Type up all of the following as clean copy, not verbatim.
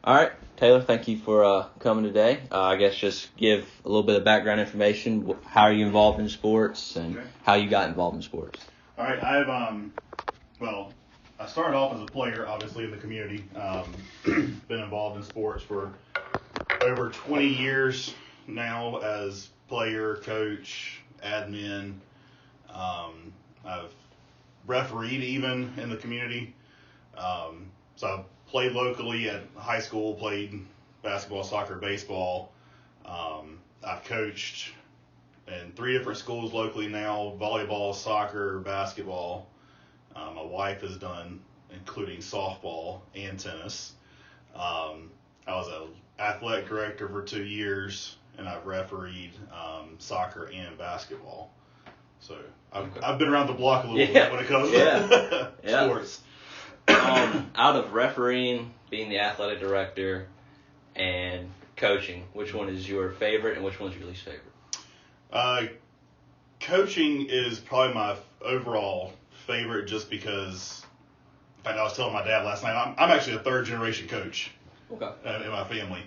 All right, Taylor, thank you for coming today. I guess just give a little bit of background information. How are you involved in sports and how you got involved in sports? All right, I started off as a player, obviously, in the community. Been involved in sports for over 20 years now as player, coach, admin. I've refereed even in the community. So I played locally at high school, played basketball, soccer, baseball. I've coached in 3 different schools locally now, volleyball, soccer, basketball. My wife has done, including softball and tennis. I was an athletic director for 2 years, and I've refereed soccer and basketball. So I've been around the block a little bit when it comes to sports. Out of refereeing, being the athletic director, and coaching, which one is your favorite and which one is your least favorite? Coaching is probably my overall favorite just because, in fact, I was telling my dad last night, I'm actually a third-generation coach in my family.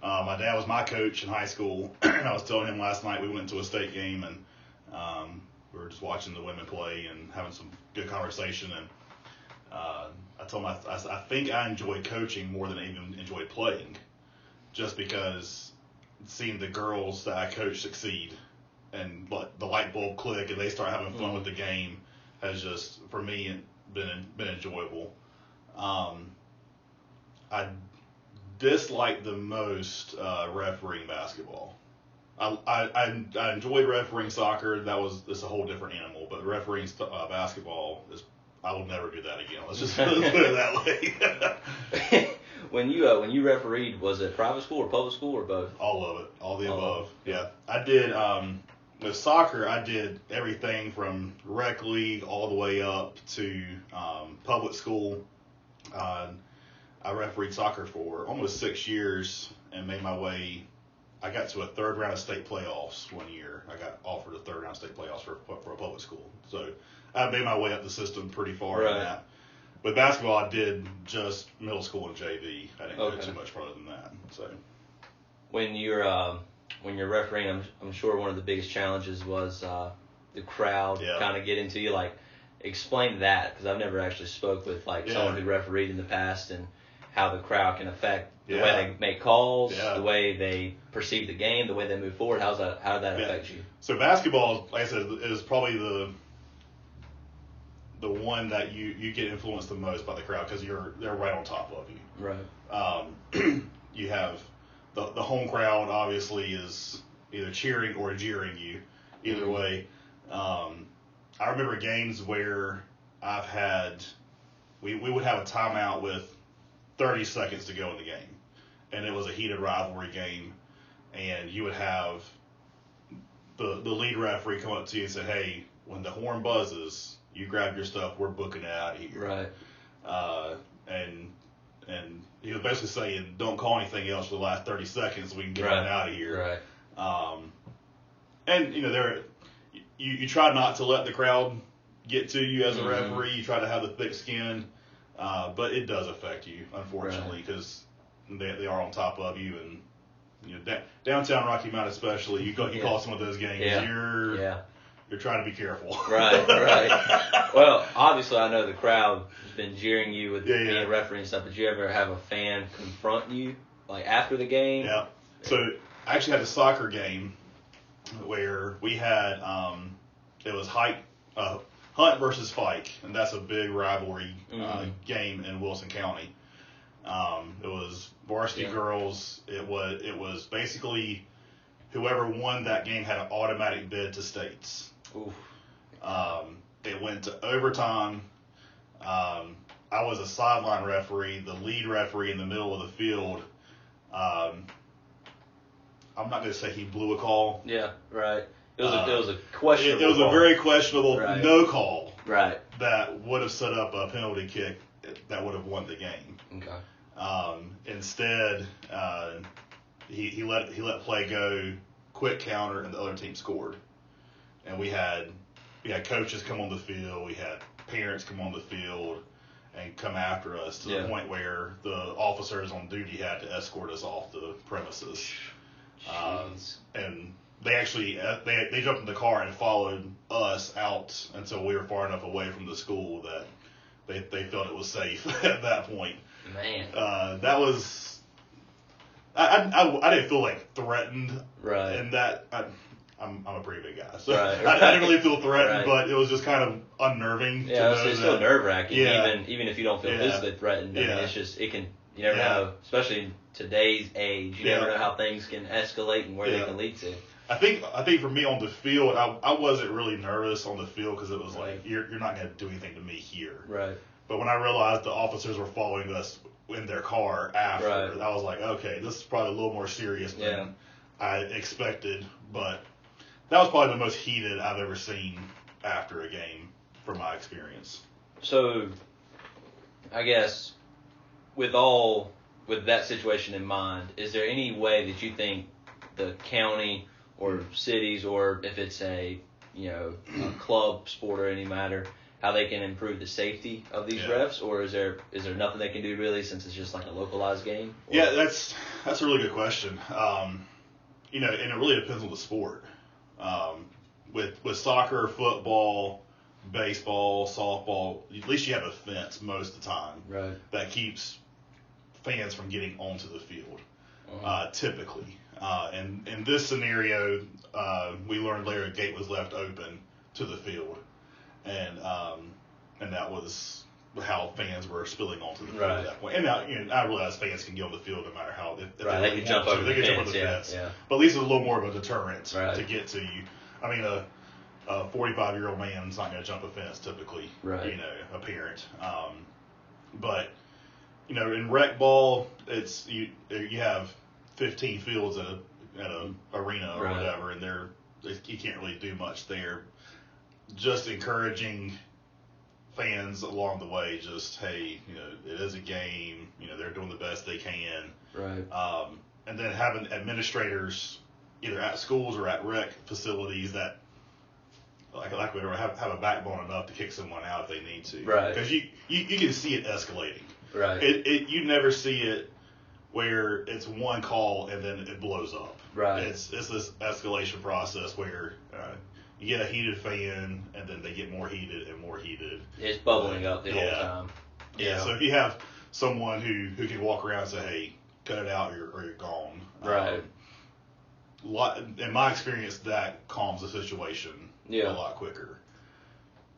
My dad was my coach in high school, and I was telling him last night we went to a state game, and we were just watching the women play and having some good conversation, and I told him I think I enjoy coaching more than I even enjoy playing, just because seeing the girls that I coach succeed and the light bulb click and they start having fun with the game has just, for me, been enjoyable. I dislike the most refereeing basketball. I enjoyed refereeing soccer. It's a whole different animal. But refereeing basketball I will never do that again. Let's just put it that way. When you refereed, was it private school or public school or both? All of it, all the above. Yeah, I did. With soccer, I did everything from rec league all the way up to public school. I refereed soccer for almost 6 years and made my way. I got to a third round of state playoffs one year. I got offered a third round of state playoffs for a public school. So I made my way up the system pretty far in that. With basketball, I did just middle school and JV. I didn't go too much further than that. So when you're refereeing, I'm sure one of the biggest challenges was the crowd kind of getting to you. Like, explain that, because I've never actually spoke with someone who refereed in the past and how the crowd can affect the way they make calls, the way they perceive the game, the way they move forward. How did that affect you? So basketball, like I said, is probably the one that you get influenced the most by the crowd because they're right on top of you. Right. You have the home crowd obviously is either cheering or jeering you. Either way, I remember games where we would have a timeout with 30 seconds to go in the game, and it was a heated rivalry game, and you would have the lead referee come up to you and say, "Hey, when the horn buzzes, you grab your stuff. We're booking it out of here." Right. And he was basically saying, "Don't call anything else for the last 30 seconds so we can get it out of here." Right. And you try not to let the crowd get to you as a referee. You try to have the thick skin, but it does affect you, unfortunately, because they are on top of you. And downtown Rocky Mount especially, you call some of those games, you're trying to be careful. Right. Well, obviously, I know the crowd has been jeering you with being a referee and stuff. Did you ever have a fan confront you, after the game? Yeah. So I actually had a soccer game where we had it was Hunt versus Fike, and that's a big rivalry game in Wilson County. It was varsity girls. It was basically whoever won that game had an automatic bid to states. Oof. It went to overtime. I was a sideline referee, the lead referee in the middle of the field. I'm not going to say he blew a call. Yeah, right. It was a questionable. It was a very questionable no call. Right. That would have set up a penalty kick that would have won the game. Okay. Instead, he let play go, quick counter, and the other team scored. And we had coaches come on the field, we had parents come on the field, and come after us to the point where the officers on duty had to escort us off the premises. And they actually they jumped in the car and followed us out until we were far enough away from the school that they felt it was safe at that point. Man, that was I didn't feel like threatened, right? And that I'm a pretty big guy, so right. I didn't really feel threatened, but it was just kind of unnerving. Yeah, it's still nerve wracking, even if you don't feel physically threatened. I mean, it's just you never know, especially in today's age, you never know how things can escalate and where they can lead to. I think for me on the field, I wasn't really nervous on the field because it was like you're not going to do anything to me here. Right. But when I realized the officers were following us in their car after, I was like, okay, this is probably a little more serious than I expected. But that was probably the most heated I've ever seen after a game from my experience. So, I guess with that situation in mind, is there any way that you think the county or cities, or if it's a club sport or any matter, how they can improve the safety of these refs, or is there nothing they can do really since it's just like a localized game? Or? Yeah, that's a really good question. And it really depends on the sport. With soccer, football, baseball, softball, at least you have a fence most of the time that keeps fans from getting onto the field, typically. And in this scenario, we learned later a gate was left open to the field, and that was how fans were spilling onto the field at that point. And now, I realize fans can get on the field no matter how. If they can jump over the fence. But at least it's a little more of a deterrent to get to you. I mean, a 45-year-old man's not going to jump a fence typically. A parent. But in rec ball, it's you have 15 fields at a arena or whatever, and you can't really do much there. Just encouraging fans along the way, just hey, it is a game. They're doing the best they can. And then having administrators either at schools or at rec facilities that like whatever have a backbone enough to kick someone out if they need to. Because you can see it escalating. You never see it where it's one call and then it blows up. It's this escalation process where you get a heated fan and then they get more heated and more heated. It's bubbling up the whole time. So if you have someone who can walk around and say, hey, cut it out or you're gone. In my experience, that calms the situation a lot quicker.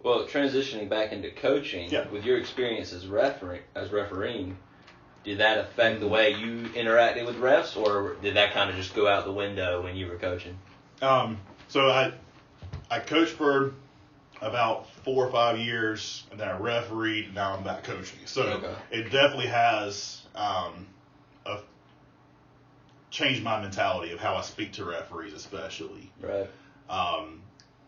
Well, transitioning back into coaching, with your experience as refereeing, did that affect the way you interacted with refs, or did that kind of just go out the window when you were coaching? So I coached for about 4 or 5 years, and then I refereed, and now I'm back coaching. So it definitely has changed my mentality of how I speak to referees, especially.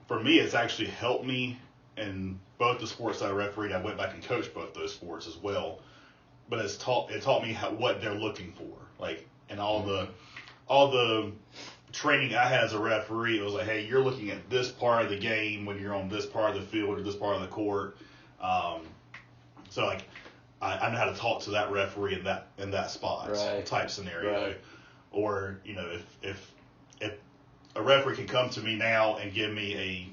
For me, it's actually helped me in both the sports that I refereed. I went back and coached both those sports as well. But it taught me what they're looking for, and all the training I had as a referee. It was like, hey, you're looking at this part of the game when you're on this part of the field or this part of the court. So I know how to talk to that referee in that spot type scenario. Or if a referee can come to me now and give me a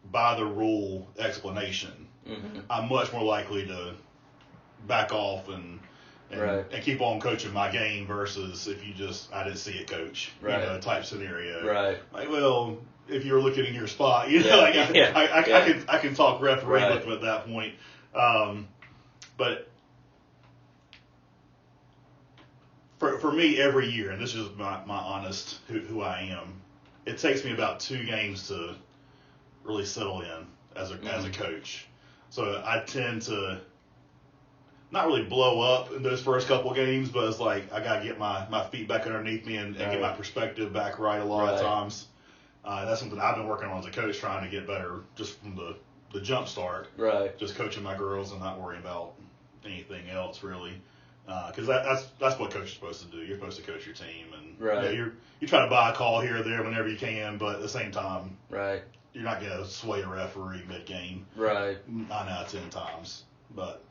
by the rule explanation, I'm much more likely to back off and keep on coaching my game versus if you I didn't see it, coach, type scenario. Like, well, if you're looking in your spot, I can talk referee with them at that point. But for me, every year, and this is my honest who I am, it takes me about 2 games to really settle in as a coach. So I tend to not really blow up in those first couple games, but it's like I got to get my feet back underneath me and get my perspective back right a lot of times. That's something I've been working on as a coach, trying to get better just from the jump start. Just coaching my girls and not worrying about anything else really. Because that's what coach is supposed to do. You're supposed to coach your team, and you try to buy a call here or there whenever you can, but at the same time, you're not going to sway a referee mid game. 9 out of 10 times. But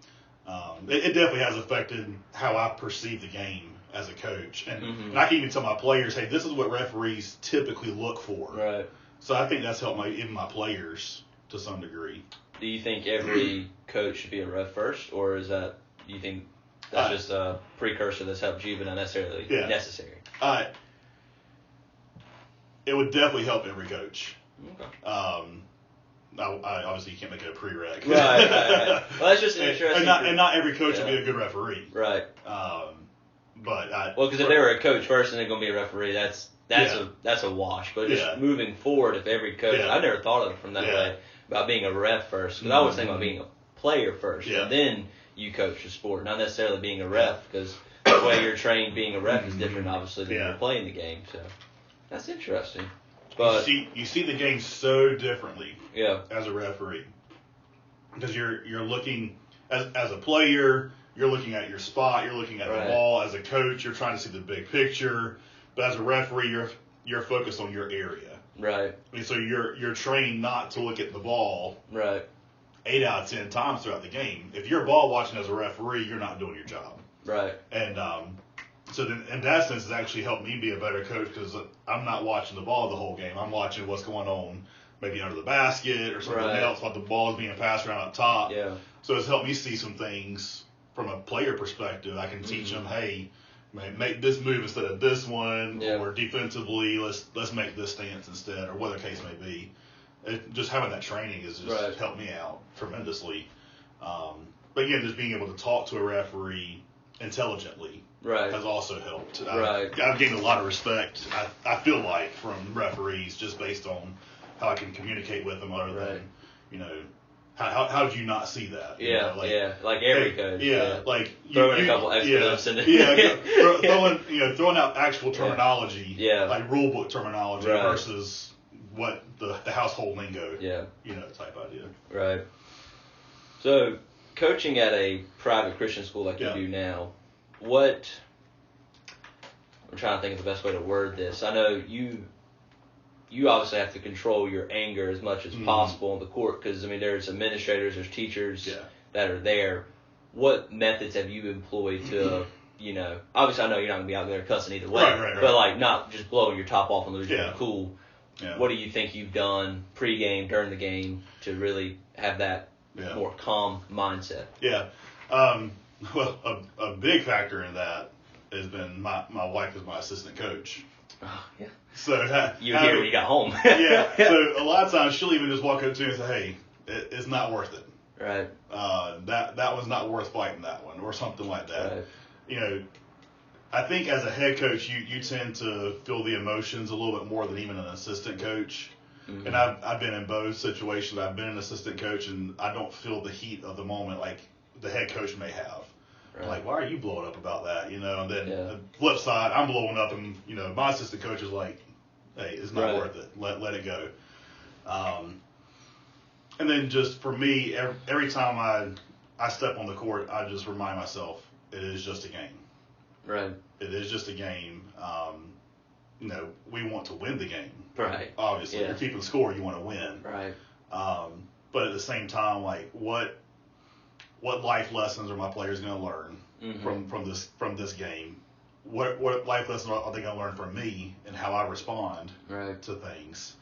it definitely has affected how I perceive the game as a coach. And I can even tell my players, hey, this is what referees typically look for. Right. So I think that's helped even my players to some degree. Do you think every coach should be a ref first, or do you think that's just a precursor that's helped you, but not necessarily necessary? It would definitely help every coach. Okay. Obviously, you can't make it a prereq. Right. Well, that's just interesting. And not every coach will be a good referee. Right. Because if they were a coach first and they're going to be a referee, that's a wash. But just moving forward, if every coach, I've never thought of it from that way, about being a ref first. Because I always think about being a player first, and then you coach the sport, not necessarily being a ref, because the way you're trained being a ref is different, obviously, than you're playing the game. So that's interesting. But you see the game so differently as a referee, because you're looking as a player, you're looking at your spot, you're looking at the ball. As a coach, you're trying to see the big picture, but as a referee, you're focused on your area. Right. And so you're trained not to look at the ball. Right. 8 out of 10 times throughout the game. If you're ball watching as a referee, you're not doing your job. Right. And so then, in that sense, it's actually helped me be a better coach, because I'm not watching the ball the whole game. I'm watching what's going on, maybe under the basket or something else, while the ball is being passed around up top. Yeah. So it's helped me see some things from a player perspective. I can teach them, hey, make this move instead of this one, or defensively, let's make this stance instead, or whatever the case may be. Just having that training has just helped me out tremendously. But again, just being able to talk to a referee intelligently has also helped. I've gained a lot of respect, I feel like, from referees, just based on how I can communicate with them, other than, how did you not see that? Like every coach. Like throwing a couple expletives in it. Throwing out actual terminology, like rule book terminology versus what the household lingo, type idea. Right. So, coaching at a private Christian school like you do now, I'm trying to think of the best way to word this. I know you obviously have to control your anger as much as possible on the court, because, there's administrators, there's teachers that are there. What methods have you employed to, obviously I know you're not going to be out there cussing either way, but like not just blowing your top off and losing your cool. Yeah. What do you think you've done pre-game, during the game, to really have that more calm mindset? Yeah. Well, a big factor in that has been my wife is my assistant coach. Oh, yeah. So you hear when you got home. So a lot of times she'll even just walk up to me and say, "Hey, it's not worth it." Right. That was not worth fighting, that one, or something like that. Right. I think as a head coach, you tend to feel the emotions a little bit more than even an assistant coach. Mm-hmm. And I've been in both situations. I've been an assistant coach, and I don't feel the heat of the moment like the head coach may have. Right. Like, why are you blowing up about that? And then the flip side, I'm blowing up, and my assistant coach is like, hey, it's not worth it. Let it go. And then just for me, every time I step on the court, I just remind myself it is just a game. Right. It is just a game. We want to win the game. Right. Obviously, if you're keeping score, you want to win. Right. But at the same time, like what life lessons are my players going to learn from this game? What life lessons are they going to learn from me and how I respond to things?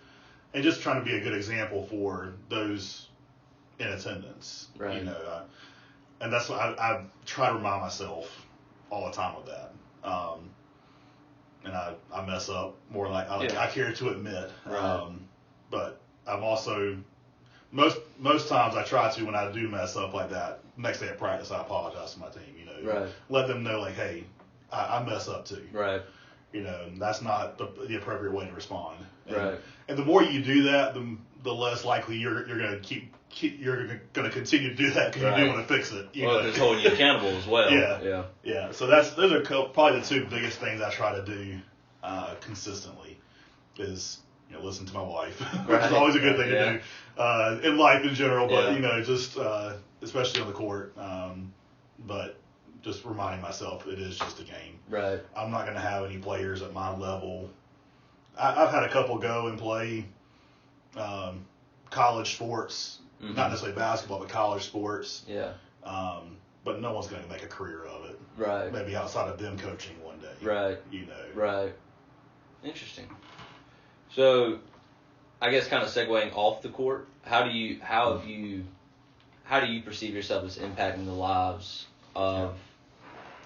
And just trying to be a good example for those in attendance. Right. And that's what I try to remind myself all the time with that. And I mess up more than I care to admit. Right. But I'm also most times I try to, when I do mess up like that, next day at practice I apologize to my team. Let them know, like, hey, I mess up too. Right. And that's not the appropriate way to respond. Right. And the more you do that, the less likely you're going to you're going to continue to do that, because you do want to fix it. It's holding you accountable as well. Yeah. So those are probably the two biggest things I try to do consistently. Is listen to my wife, which is always a good thing to do in life in general, but just especially on the court. But just reminding myself it is just a game. Right. I'm not going to have any players at my level. I've had a couple go and play college sports, not necessarily basketball, but college sports. Yeah. But no one's going to make a career of it. Right. Maybe outside of them coaching one day. Right. Right. Interesting. So, I guess kind of segueing off the court, how do you perceive yourself as impacting the lives of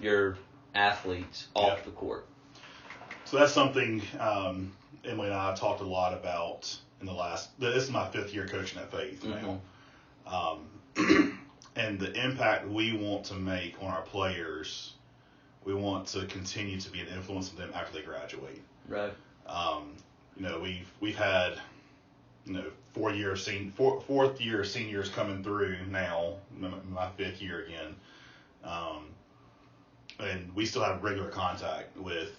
your athletes off the court? So that's something Emily and I have talked a lot about in the last. This is my 5th year coaching at Faith now, and the impact we want to make on our players. We want to continue to be an influence on them after they graduate. Right. We've had 4th year seniors coming through now, my 5th year again, and we still have regular contact with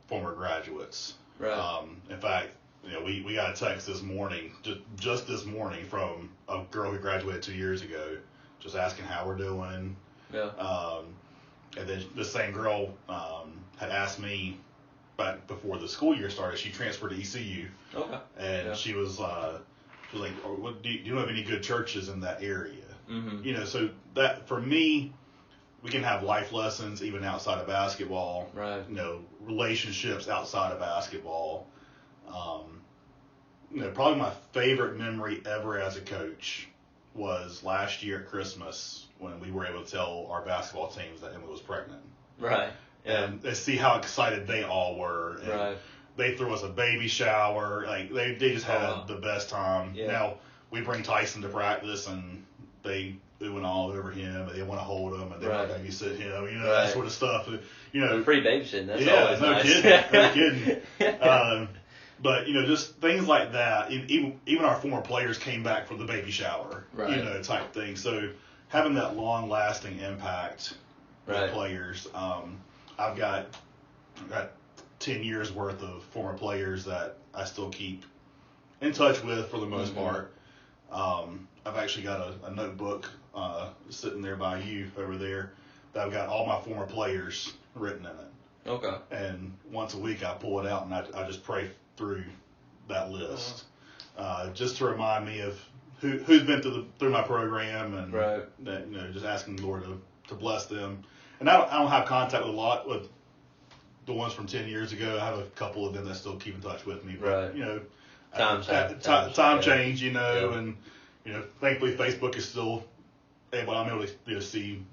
former graduates. Right. In fact, we got a text this morning, just this morning, from a girl who graduated 2 years ago, just asking how we're doing. Yeah. And then the same girl had asked me back before the school year started. She transferred to ECU. Okay. And she was like, "What do you have any good churches in that area?" Mm-hmm. So that for me, we can have life lessons even outside of basketball. Right. Relationships outside of basketball. Probably my favorite memory ever as a coach was last year at Christmas when we were able to tell our basketball teams that Emily was pregnant. Right. Yeah. And see how excited they all were. And right. They threw us a baby shower. Like they just had the best time. Yeah. Now we bring Tyson to practice and they went all over him and they want to hold him and they want to babysit him. That sort of stuff. Free babysitting. That's always no nice. Kidding. But just things like that. Even our former players came back from the baby shower. Right. Type thing. So having that long lasting impact with players. I've got 10 years worth of former players that I still keep in touch with for the most part. I've actually got a notebook sitting there by you over there that I've got all my former players written in it. Okay. And once a week I pull it out and I just pray through that list, just to remind me of who's been through my program and that, just asking the Lord to bless them. And I don't have contact with a lot with the ones from 10 years ago. I have a couple of them that still keep in touch with me. But, time change, and, thankfully Facebook is still I'm able to see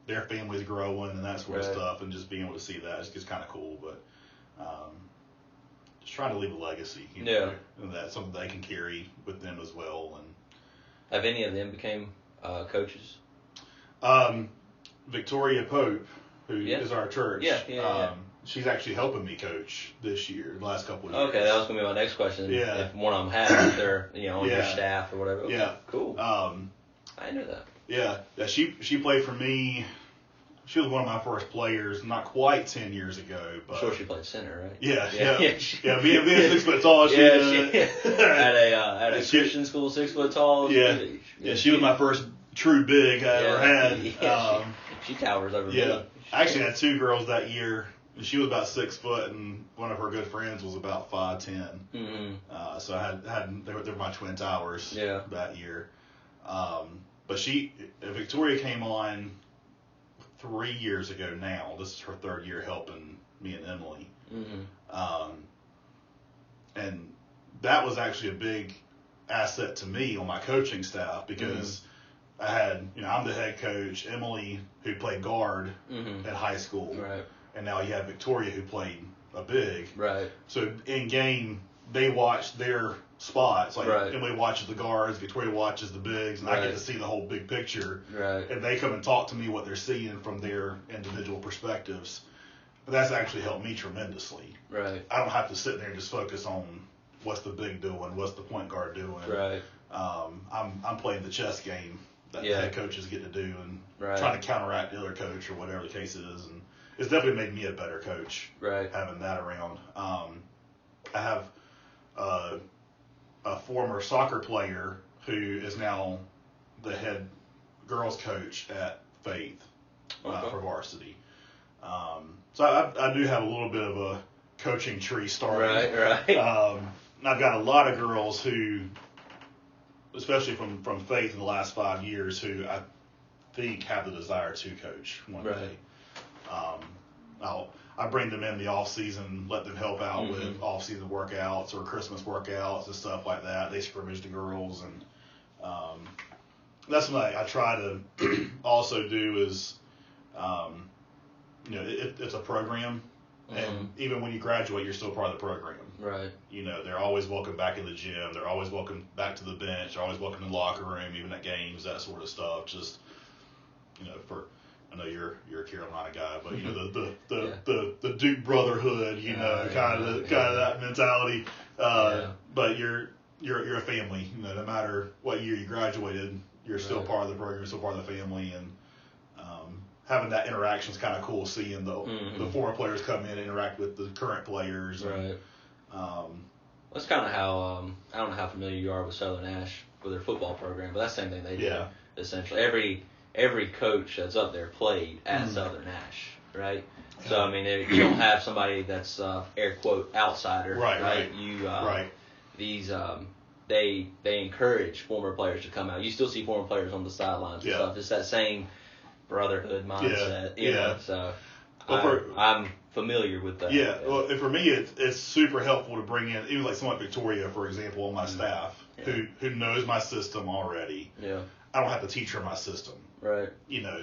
their families growing and that sort of stuff, and just being able to see that is just kind of cool. But just trying to leave a legacy, and that's something they can carry with them as well. And have any of them became coaches? Victoria Pope, who is our church, she's actually helping me coach this year, the last couple of years. Okay, that was going to be my next question. Yeah. If one of them had, if they're on your staff or whatever. Okay, cool. I didn't know that. Yeah. She played for me. She was one of my first players, not quite 10 years ago. But I'm sure she played center, right? Yeah. Being 6 foot tall. She at a Christian school, 6 foot tall. Yeah. She was my first true big I ever had. She towers over me. I actually had 2 girls that year. She was about 6 foot, and one of her good friends was about 5'10". Mm-hmm. So I had they were my twin towers that year. But Victoria came on 3 years ago now. This is her 3rd year helping me and Emily. Mm-hmm. And that was actually a big asset to me on my coaching staff because I had, I'm the head coach, Emily, who played guard at high school. Right. And now you have Victoria, who played a big. Right. So in game, they watch their spots. Like Emily watches the guards, Victoria watches the bigs, and I get to see the whole big picture. Right. And they come and talk to me what they're seeing from their individual perspectives. But that's actually helped me tremendously. Right. I don't have to sit there and just focus on what's the big doing, what's the point guard doing. Right. I'm playing the chess game that the head coaches get to do and trying to counteract the other coach or whatever the case is. And it's definitely made me a better coach having that around. I have a former soccer player who is now the head girls coach at Faith for varsity. So I do have a little bit of a coaching tree starting. Right. I've got a lot of girls who, especially from Faith in the last 5 years, who I think have the desire to coach one Right. day. I bring them in the off season, let them help out with off season workouts or Christmas workouts and stuff like that. They scrimmage the girls, and that's what I try to also do is, it's a program, and even when you graduate, you're still part of the program. Right. They're always welcome back in the gym. They're always welcome back to the bench. They're always welcome in the locker room, even at games, that sort of stuff. Just, I know you're a Carolina guy, but the Duke brotherhood, kind of that mentality. But you're a family. No matter what year you graduated, you're still part of the program, you're still part of the family, and having that interaction is kind of cool. Seeing the former players come in and interact with the current players. Right. That's kind of how I don't know how familiar you are with Southern Ash with their football program, but that's the same thing they do. Yeah. Essentially, every coach that's up there played at Southern Ash, right? So I mean, you don't have somebody that's air quote outsider, right? You these they encourage former players to come out. You still see former players on the sidelines and stuff. It's that same brotherhood mindset, you know. So I'm familiar with that. Yeah. Well, and for me, it's super helpful to bring in even like someone like Victoria, for example, on my staff who knows my system already. Yeah. I don't have to teach her my system. Right.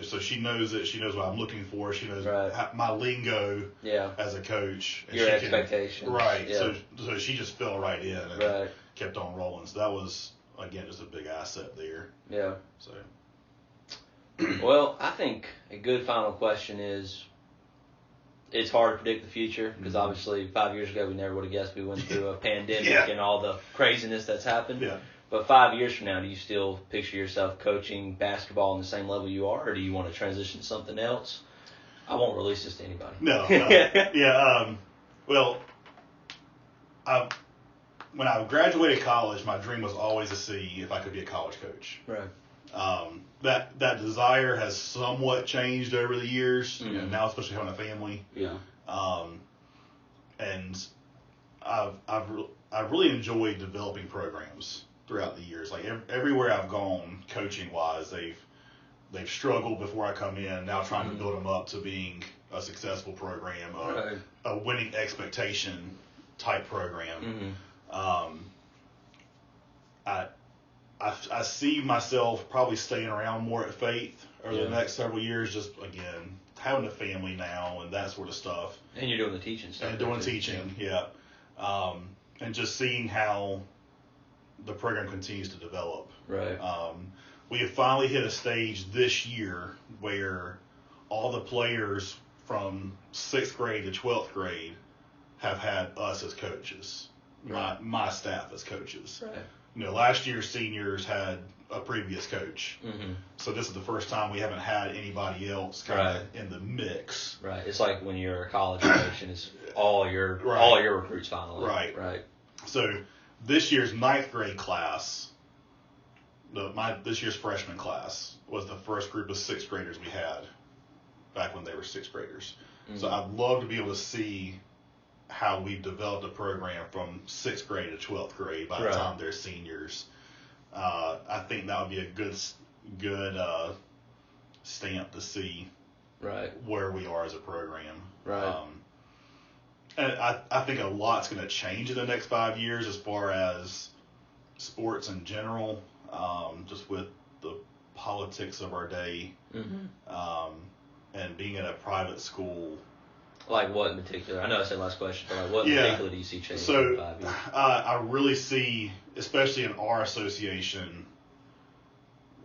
So she knows it. She knows what I'm looking for. She knows my lingo as a coach. And your expectations. Right. Yeah. So she just fell right in and kept on rolling. So that was, again, just a big asset there. Yeah. So. Well, I think a good final question is, it's hard to predict the future because obviously 5 years ago we never would have guessed we went through a pandemic and all the craziness that's happened. Yeah. But 5 years from now, do you still picture yourself coaching basketball on the same level you are, or do you want to transition to something else? I won't release this to anybody. No. Well, when I graduated college, my dream was always to see if I could be a college coach. Right. That desire has somewhat changed over the years. Now, especially having a family. Yeah. And I've really enjoyed developing programs throughout the years. Like everywhere I've gone, coaching wise, they've struggled before I come in. Now trying to build them up to being a successful program, a winning expectation type program. I see myself probably staying around more at Faith over the next several years. Just again having a family now and that sort of stuff. And you're doing the teaching stuff. And doing teaching, and just seeing how the program continues to develop. Right. We have finally hit a stage this year where all the players from 6th grade to 12th grade have had us as coaches, my staff as coaches. Right. Last year's seniors had a previous coach. So this is the first time we haven't had anybody else kind of in the mix. Right. It's like when you're a college coach and it's all your recruits finally. Right. So this year's 9th grade class, this year's freshman class was the first group of 6th graders we had back when they were 6th graders. So I'd love to be able to see how we've developed a program from 6th grade to 12th grade by the time they're seniors. I think that would be a good stamp to see where we are as a program. Right. And I think a lot's going to change in the next 5 years as far as sports in general, just with the politics of our day, and being in a private school. Like what in particular? I know I said last question, but like what in particular do you see changing in 5 years? I really see, especially in our association,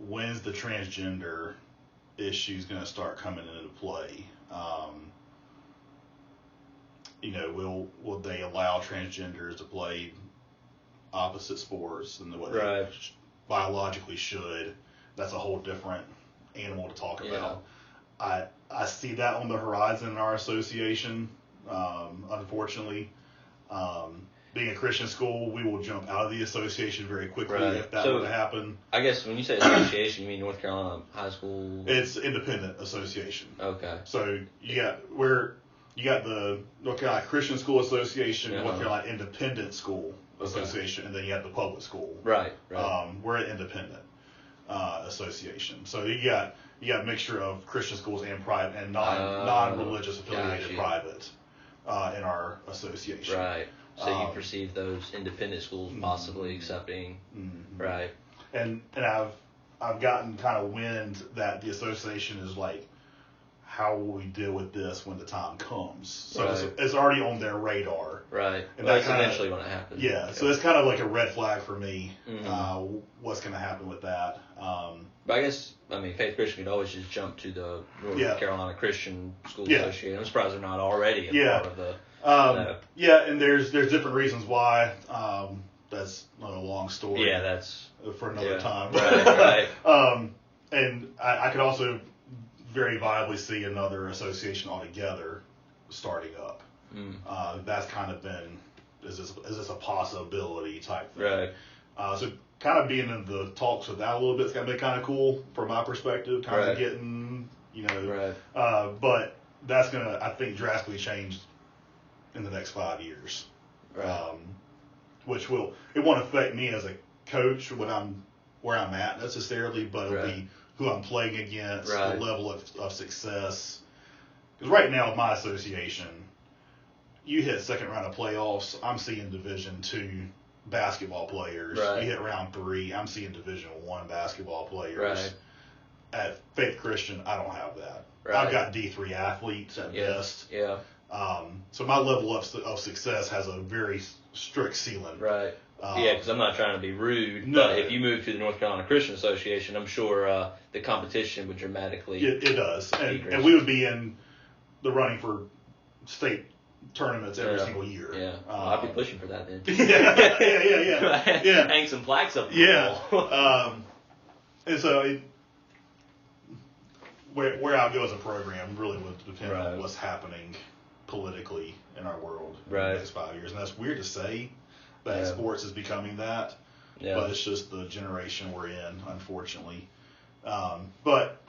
when's the transgender issues going to start coming into play? Will they allow transgenders to play opposite sports than what they biologically should? That's a whole different animal to talk about. I see that on the horizon in our association. Unfortunately, being a Christian school, we will jump out of the association very quickly if that were to happen. I guess when you say association, you mean North Carolina High School? It's independent association. Okay. So you got the North Carolina Christian School Association, North Carolina Independent School Association, and then you have the public school. Right. We're an independent association. So you got you got a mixture of Christian schools and private and non-religious affiliated private in our association. Right. So you perceive those independent schools possibly accepting, right? And I've gotten kind of wind that the association is like, how will we deal with this when the time comes? So it's already on their radar. Right. And that's eventually when it happens. Yeah. Okay. So it's kind of like a red flag for me. What's going to happen with that? But I guess, Faith Christian could always just jump to the North Carolina Christian School Association. I'm surprised they're not already a part of the. And there's different reasons why. That's not a long story. Yeah, that's for another time. Right. And I could also very viably see another association altogether starting up. That's kind of been is this a possibility type thing. Right. So kind of being in the talks with that a little bit is going to be kind of cool from my perspective. Kind of getting but that's going to I think drastically change in the next 5 years. Right. Which it won't affect me as a coach where I'm at necessarily, but it'll be who I'm playing against, the level of success. Because right now with my association, you hit second round of playoffs, I'm seeing Division II basketball players. Right. You hit round 3, I'm seeing Division I basketball players. Right. At Faith Christian, I don't have that. Right. I've got D3 athletes at best. Yeah. So my level of success has a very strict ceiling. Right. Because I'm not trying to be rude, but if you move to the North Carolina Christian Association, I'm sure the competition would dramatically It does. And we would be in the running for state tournaments every single year. Yeah. I'd be pushing for that then. Yeah. Hang some plaques up the wall. And so where I'll go as a program really would depend on what's happening politically in our world in the next 5 years. And that's weird to say that sports is becoming that, but it's just the generation we're in, unfortunately. But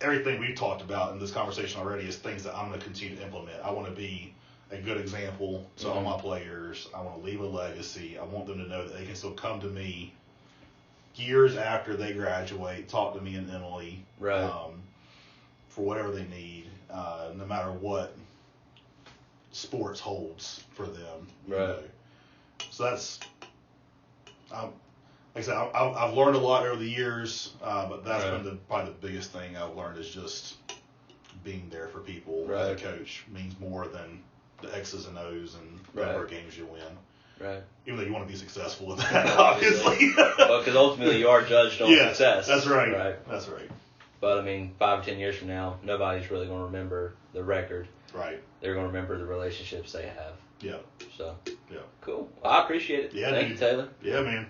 everything we've talked about in this conversation already is things that I'm going to continue to implement. I want to be a good example to all my players. I want to leave a legacy. I want them to know that they can still come to me years after they graduate, talk to me and Emily for whatever they need, no matter what sports holds for them. You know. So that's, like I said, I've learned a lot over the years, but that's been probably the biggest thing I've learned is just being there for people as a coach means more than the X's and O's and the number of games you win. Right. Even though you want to be successful with that, obviously. Well, because ultimately you are judged on success. That's right. That's right. But 5 or 10 years from now, nobody's really going to remember the record. Right. They're going to remember the relationships they have. Yeah. So. Yeah. Cool. Well, I appreciate it. Yeah, Thank you, Taylor. Yeah, man.